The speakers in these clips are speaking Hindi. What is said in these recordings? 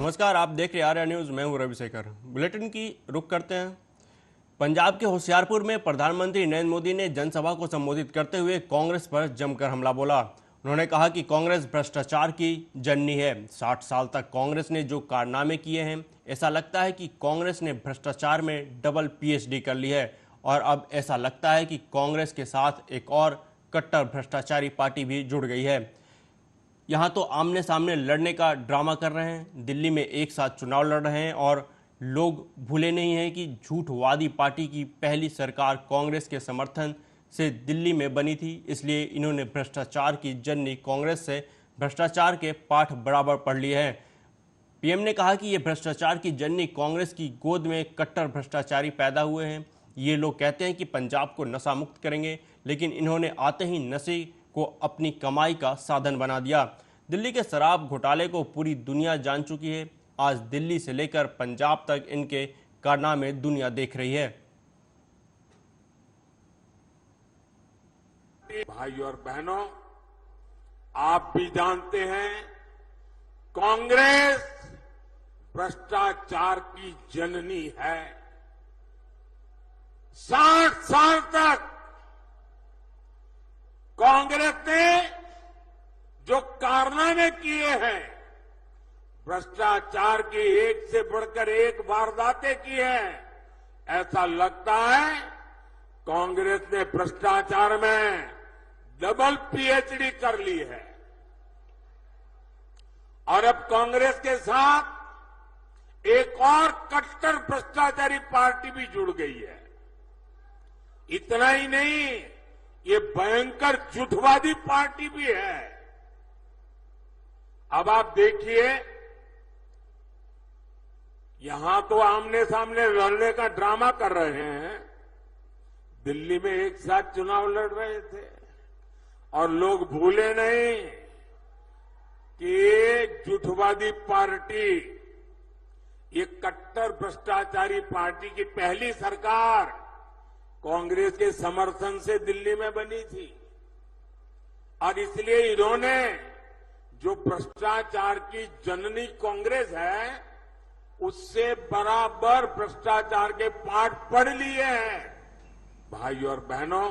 नमस्कार, आप देख रहे आर्या न्यूज। मैं हूं रविशेखर। बुलेटिन की रुख करते हैं। पंजाब के होशियारपुर में प्रधानमंत्री नरेंद्र मोदी ने जनसभा को संबोधित करते हुए कांग्रेस पर जमकर हमला बोला। उन्होंने कहा कि कांग्रेस भ्रष्टाचार की जननी है। 60 साल तक कांग्रेस ने जो कारनामे किए हैं, ऐसा लगता है कि कांग्रेस ने भ्रष्टाचार में डबल PhD कर ली है और अब ऐसा लगता है कि कांग्रेस के साथ एक और कट्टर भ्रष्टाचारी पार्टी भी जुड़ गई है। यहाँ तो आमने सामने लड़ने का ड्रामा कर रहे हैं, दिल्ली में एक साथ चुनाव लड़ रहे हैं और लोग भूले नहीं हैं कि झूठवादी पार्टी की पहली सरकार कांग्रेस के समर्थन से दिल्ली में बनी थी। इसलिए इन्होंने भ्रष्टाचार की जननी कांग्रेस से भ्रष्टाचार के पाठ बराबर पढ़ लिए हैं। पीएम ने कहा कि ये भ्रष्टाचार की जननी कांग्रेस की गोद में कट्टर भ्रष्टाचारी पैदा हुए हैं। ये लोग कहते हैं कि पंजाब को नशा मुक्त करेंगे, लेकिन इन्होंने आते ही नशे को अपनी कमाई का साधन बना दिया। दिल्ली के शराब घोटाले को पूरी दुनिया जान चुकी है। आज दिल्ली से लेकर पंजाब तक इनके कारनामे दुनिया देख रही है। भाइयों और बहनों, आप भी जानते हैं, कांग्रेस भ्रष्टाचार की जननी है। 60 साल तक कांग्रेस ने जो कारनामे किए हैं, भ्रष्टाचार की एक से बढ़कर एक वारदातें की हैं, ऐसा लगता है कांग्रेस ने भ्रष्टाचार में डबल PhD कर ली है। और अब कांग्रेस के साथ एक और कट्टर भ्रष्टाचारी पार्टी भी जुड़ गई है। इतना ही नहीं, ये भयंकर झूठवादी पार्टी भी है। अब आप देखिए, यहां तो आमने सामने लड़ने का ड्रामा कर रहे हैं, दिल्ली में एक साथ चुनाव लड़ रहे थे और लोग भूले नहीं कि ये झूठवादी पार्टी, ये कट्टर भ्रष्टाचारी पार्टी की पहली सरकार कांग्रेस के समर्थन से दिल्ली में बनी थी। और इसलिए इन्होंने जो भ्रष्टाचार की जननी कांग्रेस है, उससे बराबर भ्रष्टाचार के पाठ पढ़ लिए हैं। भाइयों और बहनों,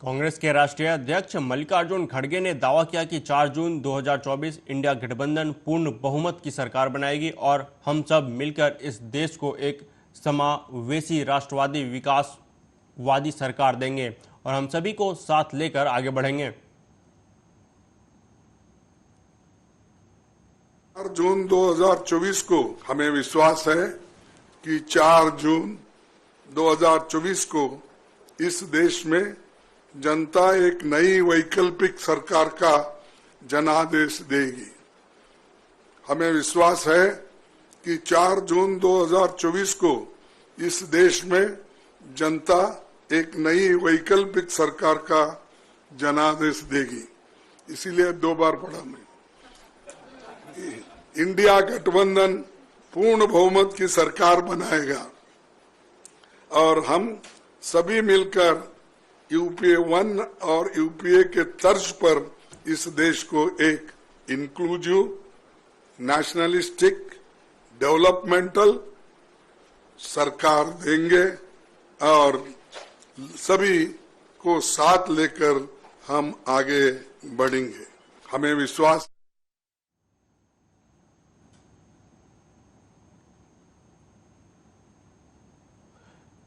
कांग्रेस के राष्ट्रीय अध्यक्ष मल्लिकार्जुन खड़गे ने दावा किया कि 4 जून 2024 इंडिया गठबंधन पूर्ण बहुमत की सरकार बनाएगी और हम सब मिलकर इस देश को एक समावेशी राष्ट्रवादी विकासवादी सरकार देंगे और हम सभी को साथ लेकर आगे बढ़ेंगे। 4 जून 2024 को हमें विश्वास है कि 4 जून 2024 को इस देश में जनता एक नई वैकल्पिक सरकार का जनादेश देगी। हमें विश्वास है कि 4 जून 2024 को इस देश में जनता एक नई वैकल्पिक सरकार का जनादेश देगी। इसीलिए 2 बार पढ़ा मैं। इंडिया गठबंधन पूर्ण बहुमत की सरकार बनाएगा और हम सभी मिलकर UPA 1 और UPA के तर्ज पर इस देश को एक इंक्लूसिव, नेशनलिस्टिक, डेवलपमेंटल सरकार देंगे और सभी को साथ लेकर हम आगे बढ़ेंगे। हमें विश्वास।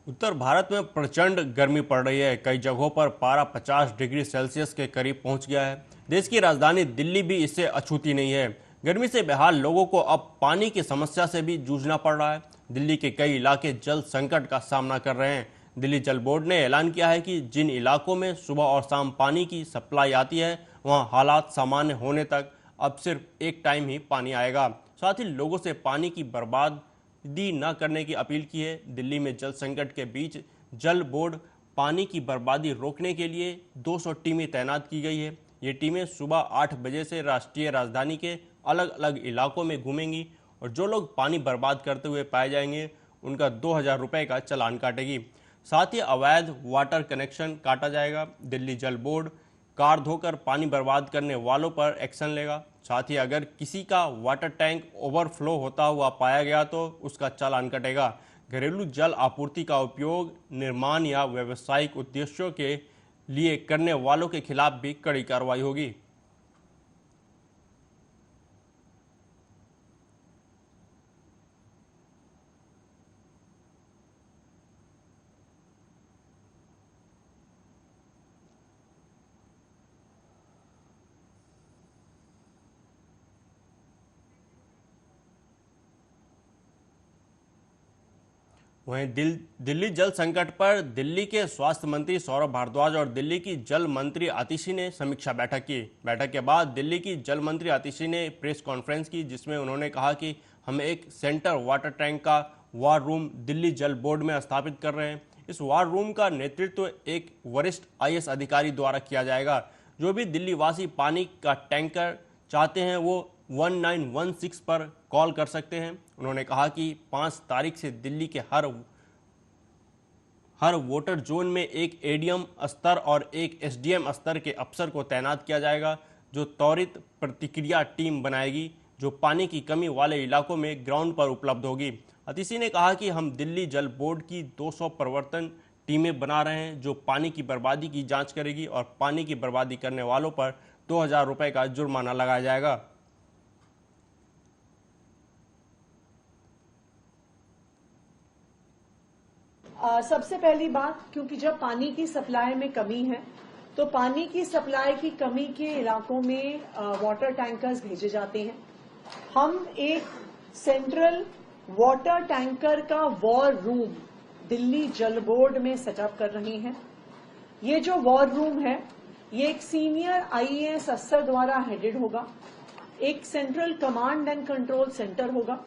उत्तर भारत में प्रचंड गर्मी पड़ रही है। कई जगहों पर पारा 50 डिग्री सेल्सियस के करीब पहुंच गया है। देश की राजधानी दिल्ली भी इससे अछूती नहीं है। गर्मी से बेहाल लोगों को अब पानी की समस्या से भी जूझना पड़ रहा है। दिल्ली के कई इलाके जल संकट का सामना कर रहे हैं। दिल्ली जल बोर्ड ने ऐलान किया है कि जिन इलाकों में सुबह और शाम पानी की सप्लाई आती है, वहां हालात सामान्य होने तक अब सिर्फ एक टाइम ही पानी आएगा। साथ ही लोगों से पानी की बर्बादी न करने की अपील की है। दिल्ली में जल संकट के बीच जल बोर्ड पानी की बर्बादी रोकने के लिए 200 टीमें तैनात की गई है। ये टीमें सुबह 8 बजे से राष्ट्रीय राजधानी के अलग अलग इलाकों में घूमेंगी और जो लोग पानी बर्बाद करते हुए पाए जाएंगे उनका 2000 रुपये का चालान काटेगी। साथ ही अवैध वाटर कनेक्शन काटा जाएगा। दिल्ली जल बोर्ड कार धोकर पानी बर्बाद करने वालों पर एक्शन लेगा। साथ ही अगर किसी का वाटर टैंक ओवरफ्लो होता हुआ पाया गया तो उसका चालान कटेगा। घरेलू जल आपूर्ति का उपयोग निर्माण या व्यावसायिक उद्देश्यों के लिए करने वालों के खिलाफ भी कड़ी कार्रवाई होगी। वहीं दिल्ली जल संकट पर दिल्ली के स्वास्थ्य मंत्री सौरभ भारद्वाज और दिल्ली की जल मंत्री आतिशी ने समीक्षा बैठक की। बैठक के बाद दिल्ली की जल मंत्री आतिशी ने प्रेस कॉन्फ्रेंस की, जिसमें उन्होंने कहा कि हम एक सेंटर वाटर टैंक का वार रूम दिल्ली जल बोर्ड में स्थापित कर रहे हैं। इस वार रूम का नेतृत्व एक वरिष्ठ IAS अधिकारी द्वारा किया जाएगा। जो भी दिल्ली वासी पानी का टैंकर चाहते हैं वो 1916 पर कॉल कर सकते हैं। उन्होंने कहा कि 5 तारीख से दिल्ली के हर वोटर जोन में एक ADM स्तर और एक SDM स्तर के अफसर को तैनात किया जाएगा, जो त्वरित प्रतिक्रिया टीम बनाएगी, जो पानी की कमी वाले इलाकों में ग्राउंड पर उपलब्ध होगी। आतिशी ने कहा कि हम दिल्ली जल बोर्ड की 200 प्रवर्तन टीमें बना रहे हैं, जो पानी की बर्बादी की जांच करेगी और पानी की बर्बादी करने वालों पर 2000 रुपये का जुर्माना लगाया जाएगा। सबसे पहली बात, क्योंकि जब पानी की सप्लाई में कमी है तो पानी की सप्लाई की कमी के इलाकों में वाटर टैंकर्स भेजे जाते हैं। हम एक सेंट्रल वाटर टैंकर का वॉर रूम दिल्ली जल बोर्ड में सेटअप कर रहे हैं। ये जो वॉर रूम है ये एक सीनियर IAS अफसर द्वारा हेडेड होगा। एक central command and control centre होगा।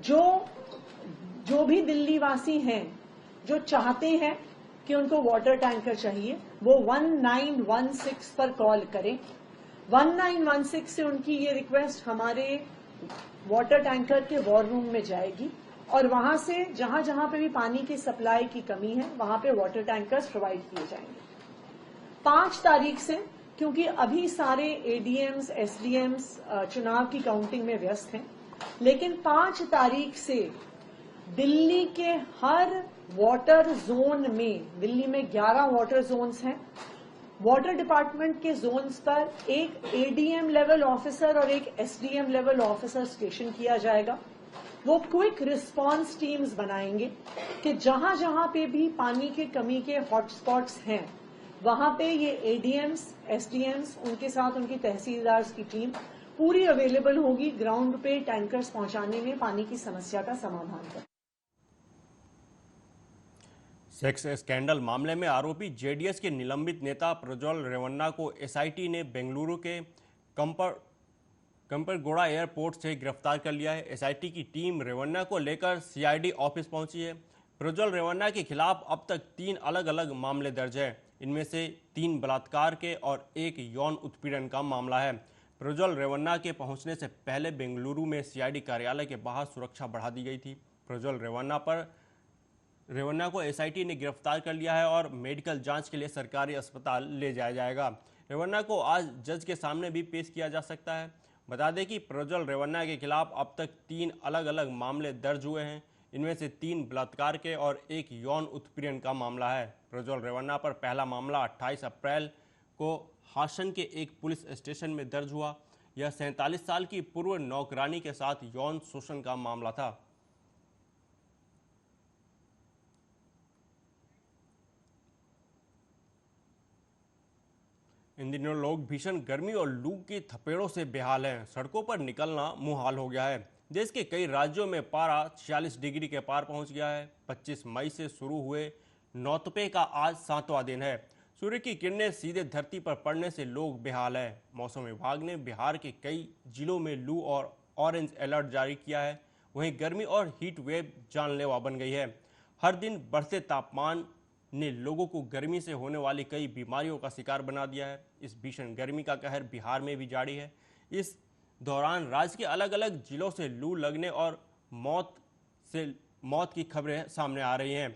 जो भी दिल्ली वासी हैं जो चाहते हैं कि उनको वाटर टैंकर चाहिए, वो 1916 पर कॉल करें। 1916 से उनकी ये रिक्वेस्ट हमारे वाटर टैंकर के वॉर रूम में जाएगी और वहां से जहां जहां पे भी पानी की सप्लाई की कमी है वहां पे वाटर टैंकर्स प्रोवाइड किए जाएंगे। 5 तारीख से, क्योंकि अभी सारे ADMs, SDMs चुनाव की काउंटिंग में व्यस्त हैं, लेकिन 5 तारीख से दिल्ली के हर वाटर जोन में, दिल्ली में 11 वाटर जोन्स हैं, वाटर डिपार्टमेंट के जोन्स पर एक ADM लेवल ऑफिसर और एक SDM लेवल ऑफिसर स्टेशन किया जाएगा। वो क्विक रिस्पांस टीम्स बनाएंगे कि जहां जहां पे भी पानी के कमी के हॉटस्पॉट्स हैं वहां पे ये ADMs, SDMs, उनके साथ उनकी तहसीलदार की टीम पूरी अवेलेबल होगी ग्राउंड पे टैंकर्स पहुंचाने में, पानी की समस्या का समाधान कर। सेक्स स्कैंडल मामले में आरोपी JDS के निलंबित नेता प्रज्वल रेवन्ना को SIT ने बेंगलुरु के कंपरगोड़ा एयरपोर्ट से गिरफ्तार कर लिया है। SIT की टीम रेवन्ना को लेकर CID ऑफिस पहुंची है। प्रज्वल रेवन्ना के खिलाफ अब तक 3 अलग अलग मामले दर्ज हैं। इनमें से 3 बलात्कार के और 1 यौन उत्पीड़न का मामला है। प्रज्वल रेवन्ना के पहुंचने से पहले बेंगलुरु में CID कार्यालय के बाहर सुरक्षा बढ़ा दी गई थी। प्रज्वल रेवन्ना को SIT ने गिरफ्तार कर लिया है और मेडिकल जांच के लिए सरकारी अस्पताल ले जाया जाएगा। रेवन्ना को आज जज के सामने भी पेश किया जा सकता है। बता दें कि प्रज्वल रेवन्ना के खिलाफ अब तक 3 अलग अलग मामले दर्ज हुए हैं। इनमें से 3 बलात्कार के और 1 यौन उत्पीड़न का मामला है। प्रज्वल रेवन्ना पर पहला मामला 28 अप्रैल को हासन के एक पुलिस स्टेशन में दर्ज हुआ। यह 47 साल की पूर्व नौकरानी के साथ यौन शोषण का मामला था। इन दिनों लोग भीषण गर्मी और लू की थपेड़ों से बेहाल हैं। सड़कों पर निकलना मुहाल हो गया है। देश के कई राज्यों में पारा 46 डिग्री के पार पहुंच गया है। 25 मई से शुरू हुए नौतपे का आज 7वां दिन है। सूर्य की किरणें सीधे धरती पर पड़ने से लोग बेहाल हैं। मौसम विभाग ने बिहार के कई जिलों में लू और ऑरेंज अलर्ट जारी किया है। वहीं गर्मी और हीट वेव जानलेवा बन गई है। हर दिन बढ़ते तापमान ने लोगों को गर्मी से होने वाली कई बीमारियों का शिकार बना दिया है। इस भीषण गर्मी का कहर बिहार में भी जारी है। इस दौरान राज्य के अलग अलग जिलों से लू लगने और मौत की खबरें सामने आ रही हैं।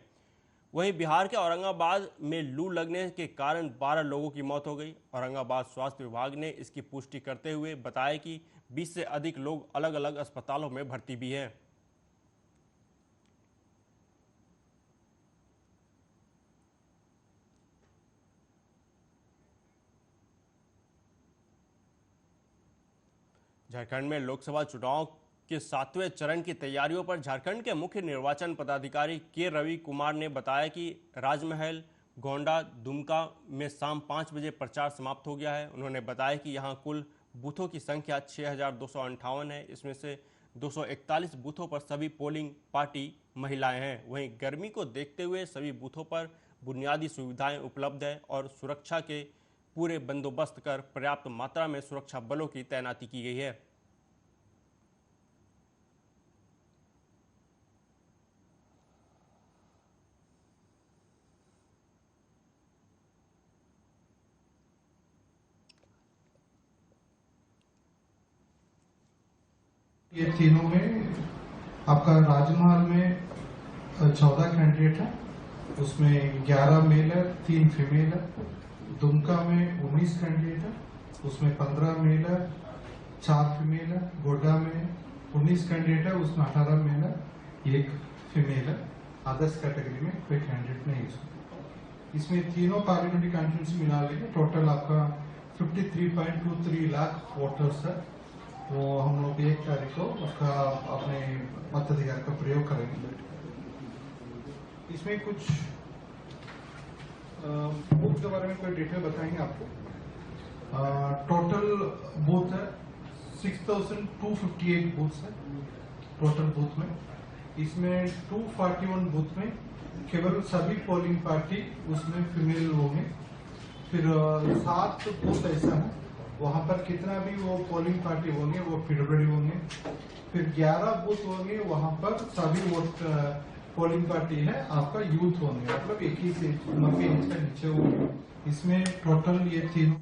वहीं बिहार के औरंगाबाद में लू लगने के कारण 12 लोगों की मौत हो गई। औरंगाबाद स्वास्थ्य विभाग ने इसकी पुष्टि करते हुए बताया कि 20 से अधिक लोग अलग अलग अस्पतालों में भर्ती भी हैं। झारखंड में लोकसभा चुनाव के 7वें चरण की तैयारियों पर झारखंड के मुख्य निर्वाचन पदाधिकारी के रवि कुमार ने बताया कि राजमहल, गोंडा, दुमका में शाम 5 बजे प्रचार समाप्त हो गया है। उन्होंने बताया कि यहां कुल बूथों की संख्या 6258 है। इसमें से 241 बूथों पर सभी पोलिंग पार्टी महिलाएं हैं। वहीं गर्मी को देखते हुए सभी बूथों पर बुनियादी सुविधाएं उपलब्ध है और सुरक्षा के पूरे बंदोबस्त कर पर्याप्त मात्रा में सुरक्षा बलों की तैनाती की गई है। ये तीनों में आपका राजमहल में 14 कैंडिडेट है, उसमें 11 मेल है, 3 फीमेल है। दुमका में 19 कैंडिडेट है, उसमें 15 मेल है, 4 फीमेल है। गोड्डा में 19 कैंडिडेट है, उसमें 18 मेल है, 1 फीमेल है। अदर्स कैटेगरी में कोई कैंडिडेट नहीं है। इसमें तीनों पार्लियामेंट्री कॉन्स्टिट्यूंसी मिला लेंगे टोटल आपका 53.23 लाख वोटर्स है। वो हम लोग 1 तारीख को उसका अपने मताधिकार का प्रयोग करेंगे। इसमें कुछ बूथ के बारे में कोई डिटेल बताएंगे आपको। टोटल बूथ है 6258 बूथ है टोटल बूथ में। इसमें 241 बूथ में केवल सभी पोलिंग पार्टी उसमें फीमेल होंगे। फिर 7 बूथ ऐसा है वहां पर कितना भी वो पोलिंग पार्टी होंगे वो पीडब्ल्यूडी होंगे। फिर 11 बूथ होंगे वहां पर सभी वोट पोलिंग पार्टी है आपका यूथ होंगे, मतलब 21 उम्र के एज का नीचे होंगे। इसमें टोटल ये तीनों।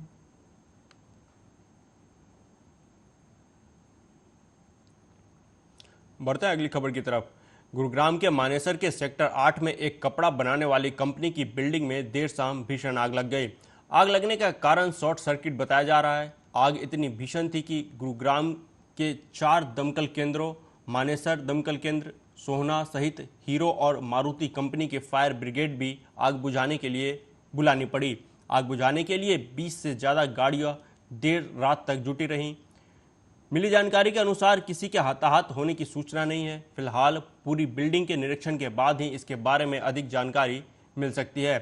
बढ़ते हैं अगली खबर की तरफ। गुरुग्राम के मानेसर के सेक्टर 8 में एक कपड़ा बनाने वाली कंपनी की बिल्डिंग में देर शाम भीषण आग लग गई। आग लगने का कारण शॉर्ट सर्किट बताया जा रहा है। आग इतनी भीषण थी कि गुरुग्राम के 4 दमकल केंद्रों, मानेसर दमकल केंद्र, सोहना सहित हीरो और मारुति कंपनी के फायर ब्रिगेड भी आग बुझाने के लिए बुलानी पड़ी। आग बुझाने के लिए 20 से ज़्यादा गाड़ियां देर रात तक जुटी रहीं। मिली जानकारी के अनुसार किसी के हताहत होने की सूचना नहीं है। फिलहाल पूरी बिल्डिंग के निरीक्षण के बाद ही इसके बारे में अधिक जानकारी मिल सकती है।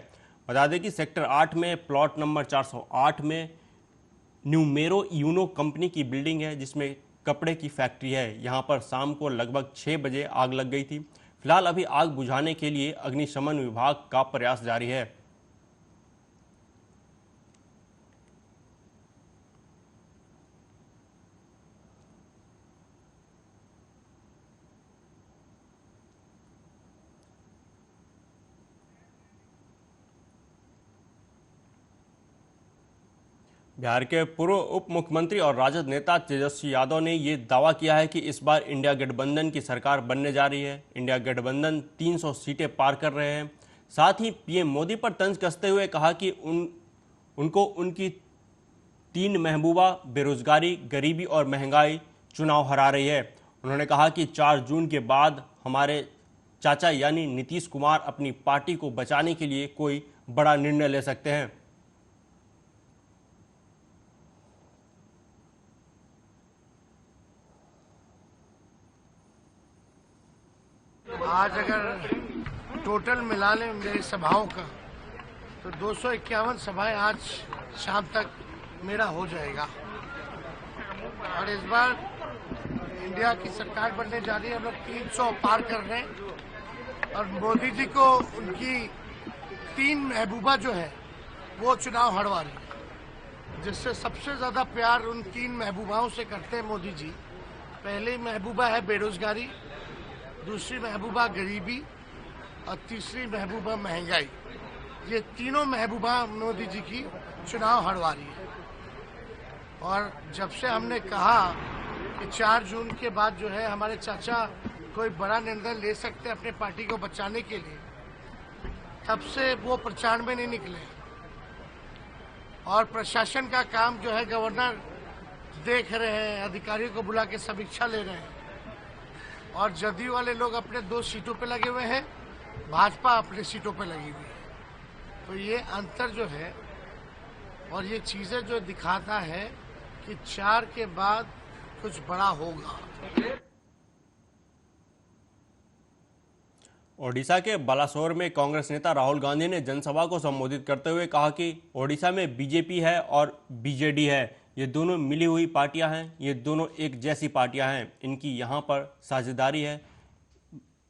बता दें कि सेक्टर 8 में प्लॉट नंबर 408 में न्यूमेरो यूनो कंपनी की बिल्डिंग है जिसमें कपड़े की फैक्ट्री है। यहां पर शाम को लगभग 6 बजे आग लग गई थी। फिलहाल अभी आग बुझाने के लिए अग्निशमन विभाग का प्रयास जारी है। बिहार के पूर्व उप मुख्यमंत्री और राजद नेता तेजस्वी यादव ने ये दावा किया है कि इस बार इंडिया गठबंधन की सरकार बनने जा रही है। इंडिया गठबंधन 300 सीटें पार कर रहे हैं। साथ ही पीएम मोदी पर तंज कसते हुए कहा कि उनको उनकी 3 महबूबा बेरोजगारी, गरीबी और महंगाई चुनाव हरा रही है। उन्होंने कहा कि 4 जून के बाद हमारे चाचा यानी नीतीश कुमार अपनी पार्टी को बचाने के लिए कोई बड़ा निर्णय ले सकते हैं। आज अगर टोटल मिला लें मेरी सभाओं का तो 251 सभाएं आज शाम तक मेरा हो जाएगा। और इस बार इंडिया की सरकार बनने जा रही है। हम लोग 300 पार कर रहे हैं और मोदी जी को उनकी 3 महबूबा जो है वो चुनाव हरवा रही है, जिससे सबसे ज्यादा प्यार उन 3 महबूबाओं से करते हैं मोदी जी। पहली महबूबा है बेरोजगारी, दूसरी महबूबा गरीबी और तीसरी महबूबा महंगाई। ये तीनों महबूबा मोदी जी की चुनाव हरवा रही है। और जब से हमने कहा कि 4 जून के बाद जो है हमारे चाचा कोई बड़ा निर्णय ले सकते हैं अपने पार्टी को बचाने के लिए, तब से वो प्रचार में नहीं निकले। और प्रशासन का काम जो है गवर्नर देख रहे हैं, अधिकारियों को बुला के समीक्षा ले रहे हैं। और जदयू वाले लोग अपने 2 सीटों पे लगे हुए हैं, भाजपा अपने सीटों पे लगी हुई है। तो ये अंतर जो है और ये चीजें जो दिखाता है कि 4 के बाद कुछ बड़ा होगा। ओडिशा के बालासोर में कांग्रेस नेता राहुल गांधी ने जनसभा को संबोधित करते हुए कहा कि ओडिशा में बीजेपी है और बीजेडी है, ये दोनों मिली हुई पार्टियां हैं, ये दोनों एक जैसी पार्टियां हैं, इनकी यहां पर साझेदारी है।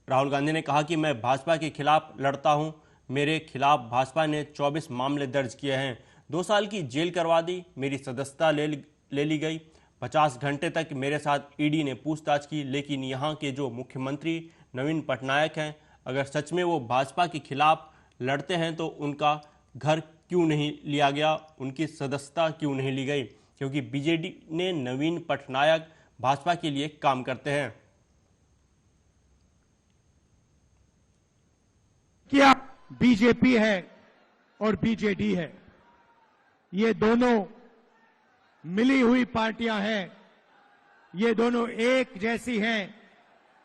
राहुल गांधी ने कहा कि मैं भाजपा के खिलाफ लड़ता हूं, मेरे खिलाफ भाजपा ने 24 मामले दर्ज किए हैं, 2 साल की जेल करवा दी, मेरी सदस्यता ले ली गई, 50 घंटे तक मेरे साथ ईडी ने पूछताछ की। लेकिन यहाँ के जो मुख्यमंत्री नवीन पटनायक हैं, अगर सच में वो भाजपा के खिलाफ लड़ते हैं तो उनका घर क्यों नहीं लिया गया, उनकी सदस्यता क्यों नहीं ली गई? क्योंकि बीजेडी ने नवीन पटनायक भाजपा के लिए काम करते हैं। क्या बीजेपी है और बीजेडी है, ये दोनों मिली हुई पार्टियां हैं, ये दोनों एक जैसी हैं।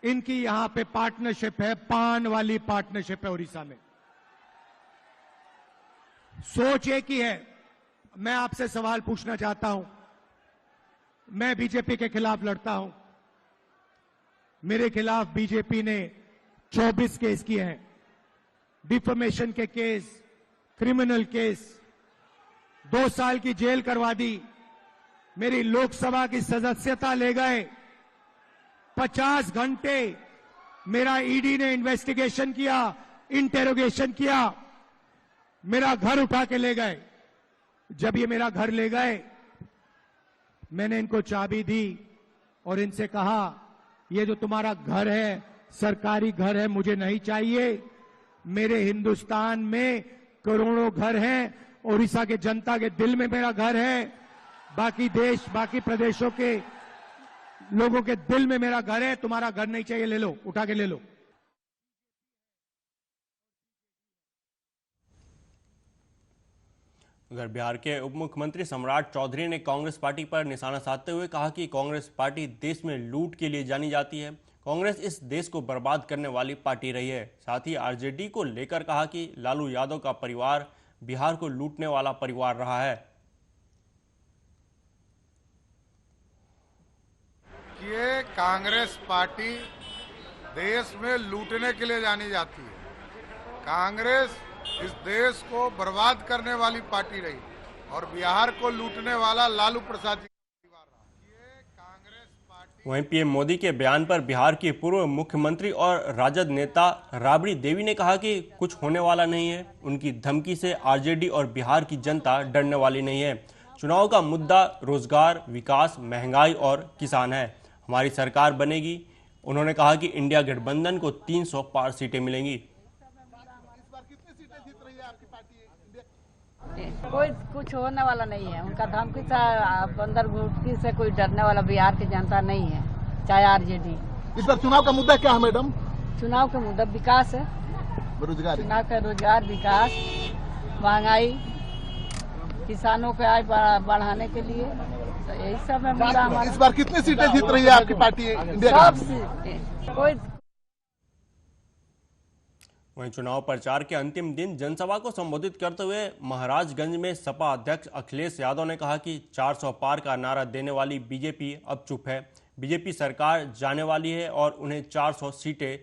इनकी यहां पे पार्टनरशिप है, पान वाली पार्टनरशिप है उड़ीसा में। सोच एक ही है। मैं आपसे सवाल पूछना चाहता हूं, मैं बीजेपी के खिलाफ लड़ता हूं, मेरे खिलाफ बीजेपी ने 24 केस किए हैं, डिफेमेशन के केस, क्रिमिनल केस, 2 साल की जेल करवा दी, मेरी लोकसभा की सदस्यता ले गए, 50 घंटे मेरा ईडी ने इन्वेस्टिगेशन किया, इंटेरोगेशन किया, मेरा घर उठा के ले गए। जब ये मेरा घर ले गए, मैंने इनको चाबी दी और इनसे कहा, ये जो तुम्हारा घर है सरकारी घर है, मुझे नहीं चाहिए। मेरे हिंदुस्तान में करोड़ों घर हैं, उड़ीसा के जनता के दिल में मेरा घर है, बाकी देश बाकी प्रदेशों के लोगों के दिल में मेरा घर है। तुम्हारा घर नहीं चाहिए, ले लो, उठा के ले लो। उधर बिहार के उप मुख्यमंत्री सम्राट चौधरी ने कांग्रेस पार्टी पर निशाना साधते हुए कहा कि कांग्रेस पार्टी देश में लूट के लिए जानी जाती है, कांग्रेस इस देश को बर्बाद करने वाली पार्टी रही है। साथ ही आरजेडी को लेकर कहा कि लालू यादव का परिवार बिहार को लूटने वाला परिवार रहा है। ये कांग्रेस पार्टी देश में लूटने के लिए जानी जाती है। कांग्रेस इस देश को बर्बाद करने वाली पार्टी रही और बिहार को लूटने वाला लालू प्रसाद जी का परिवार रहा। ये कांग्रेस पार्टी। वहीं पीएम मोदी के बयान पर बिहार की पूर्व मुख्यमंत्री और राजद नेता राबड़ी देवी ने कहा कि कुछ होने वाला नहीं है, उनकी धमकी से आरजेडी और बिहार की जनता डरने वाली नहीं है। चुनाव का मुद्दा रोजगार, विकास, महंगाई और किसान है। हमारी सरकार बनेगी। उन्होंने कहा कि इंडिया गठबंधन को 300 पार सीटें मिलेंगी। कोई कुछ होने वाला नहीं है, उनका धमकी से अंदर घुटकी से कोई डरने वाला बिहार की जनता नहीं है, चाहे आरजेडी। इस बार चुनाव का मुद्दा क्या है मैडम? चुनाव का मुद्दा विकास है, बेरोजगार, चुनाव का रोजगार, विकास, महंगाई, किसानों को आय बढ़ाने के लिए, तो यही सब है मुद्दा हमारा। इस बार कितनी सीटें जीत रही है आपकी पार्टी? सब सीटें। कोई वहीं चुनाव प्रचार के अंतिम दिन जनसभा को संबोधित करते हुए महाराजगंज में सपा अध्यक्ष अखिलेश यादव ने कहा कि 400 पार का नारा देने वाली बीजेपी अब चुप है। बीजेपी सरकार जाने वाली है और उन्हें 400 सीटें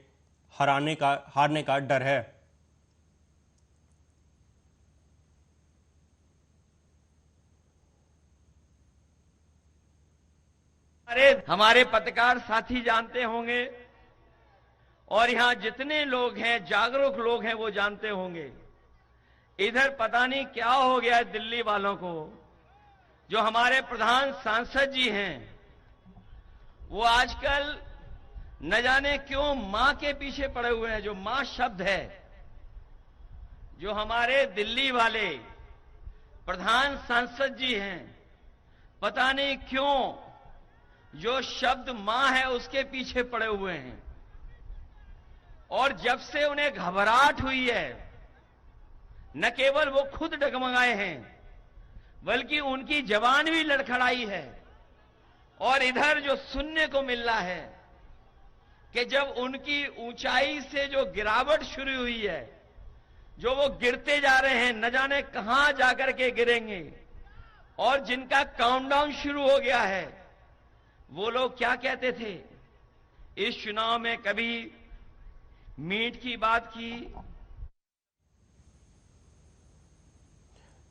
हारने का डर है। हमारे पत्रकार साथी जानते होंगे और यहां जितने लोग हैं, जागरूक लोग हैं, वो जानते होंगे। इधर पता नहीं क्या हो गया दिल्ली वालों को, जो हमारे प्रधान सांसद जी हैं, वो आजकल न जाने क्यों मां के पीछे पड़े हुए हैं। जो मां शब्द है, जो हमारे दिल्ली वाले प्रधान सांसद जी हैं, पता नहीं क्यों जो शब्द मां है उसके पीछे पड़े हुए हैं। और जब से उन्हें घबराहट हुई है न केवल वो खुद डगमगाए हैं, बल्कि उनकी जबान भी लड़खड़ाई है। और इधर जो सुनने को मिल रहा है कि जब उनकी ऊंचाई से जो गिरावट शुरू हुई है, जो वो गिरते जा रहे हैं, न जाने कहां जाकर के गिरेंगे, और जिनका काउंटडाउन शुरू हो गया है, वो लोग क्या कहते थे? इस चुनाव में कभी मीट की बात की।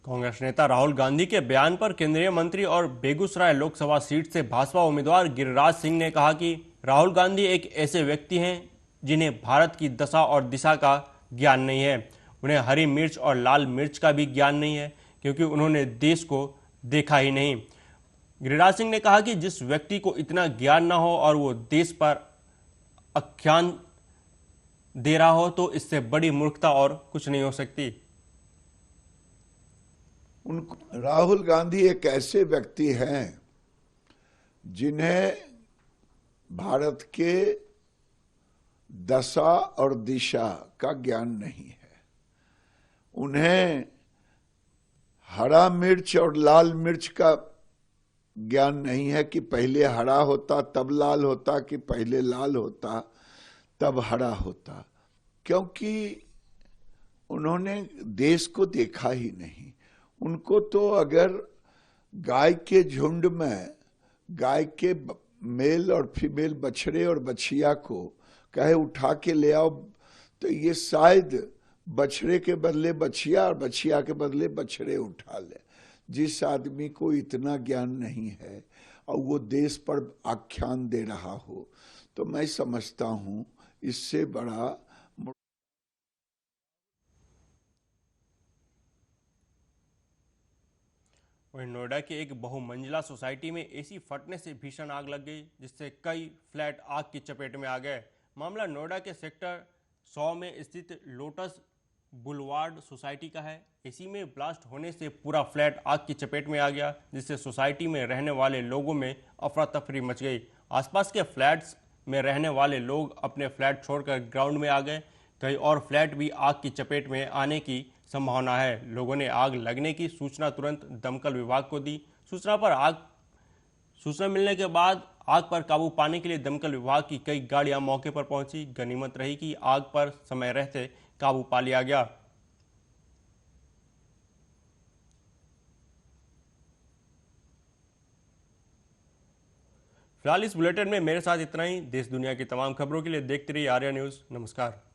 कांग्रेस नेता राहुल गांधी के बयान पर केंद्रीय मंत्री और बेगूसराय लोकसभा सीट से भाजपा उम्मीदवार गिरिराज सिंह ने कहा कि राहुल गांधी एक ऐसे व्यक्ति हैं जिन्हें भारत की दशा और दिशा का ज्ञान नहीं है। उन्हें हरी मिर्च और लाल मिर्च का भी ज्ञान नहीं है, क्योंकि उन्होंने देश को देखा ही नहीं। गिरिराज सिंह ने कहा कि जिस व्यक्ति को इतना ज्ञान ना हो और वो देश पर आख्यान दे रहा हो, तो इससे बड़ी मूर्खता और कुछ नहीं हो सकती। राहुल गांधी एक ऐसे व्यक्ति हैं जिन्हें भारत के दशा और दिशा का ज्ञान नहीं है। उन्हें हरा मिर्च और लाल मिर्च का ज्ञान नहीं है कि पहले हरा होता तब लाल होता, कि पहले लाल होता तब हरा होता, क्योंकि उन्होंने देश को देखा ही नहीं। उनको तो अगर गाय के झुंड में गाय के मेल और फीमेल बछड़े और बछिया को कहे उठा के ले आओ, तो ये शायद बछड़े के बदले बछिया और बछिया के बदले बछड़े उठा ले। जिस आदमी को इतना ज्ञान नहीं है और वो देश पर आख्यान दे रहा हो, तो मैं समझता हूं इससे बड़ा। वहीं नोएडा की एक बहुमंजिला सोसाइटी में एसी फटने से भीषण आग लग गई, जिससे कई फ्लैट आग की चपेट में आ गए। मामला नोएडा के सेक्टर 100 में स्थित लोटस बुलवार्ड सोसाइटी का है। एसी में ब्लास्ट होने से पूरा फ्लैट आग की चपेट में आ गया, जिससे सोसाइटी में रहने वाले लोगों में अफरा तफरी मच गई। आसपास के फ्लैट्स में रहने वाले लोग अपने फ्लैट छोड़कर ग्राउंड में आ गए। कई और फ्लैट भी आग की चपेट में आने की संभावना है। लोगों ने आग लगने की सूचना तुरंत दमकल विभाग को दी। सूचना मिलने के बाद आग पर काबू पाने के लिए दमकल विभाग की कई गाड़ियां मौके पर पहुंची। गनीमत रही कि आग पर समय रहते काबू पा लिया गया। फिलहाल इस बुलेटिन में मेरे साथ इतना ही। देश दुनिया की तमाम खबरों के लिए देखते रहिए आर्या न्यूज़। नमस्कार।